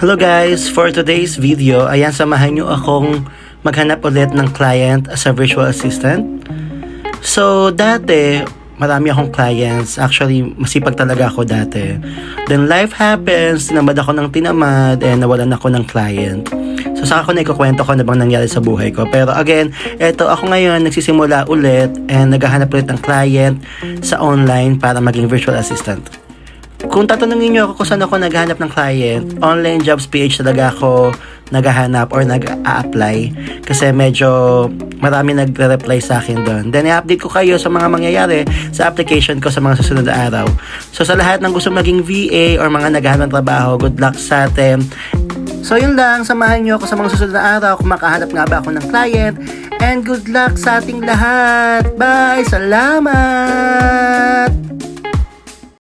Hello guys! For today's video, ayan, samahan nyo akong maghanap ulit ng client as a virtual assistant. So, dati, marami akong clients. Actually, masipag talaga ako dati. Then life happens, tinamad ako ng tinamad, and nawalan ako ng client. So, saka ko na ikukwento ko na bang nangyari sa buhay ko. Pero again, eto ako ngayon, nagsisimula ulit and naghahanap ulit ng client sa online para maging virtual assistant. Kung tatanungin nyo ako kung saan ako naghahanap ng client, online jobs PH talaga ako naghahanap or nag-a-apply kasi medyo marami nagre-reply sa akin doon. Then i-update ko kayo sa mga mangyayari sa application ko sa mga susunod na araw. So sa lahat ng gusto maging VA or mga naghahanap ng trabaho, good luck sa atin. So yun lang, samahan nyo ako sa mga susunod na araw kung makahanap nga ba ako ng client. And good luck sa ating lahat. Bye! Salamat!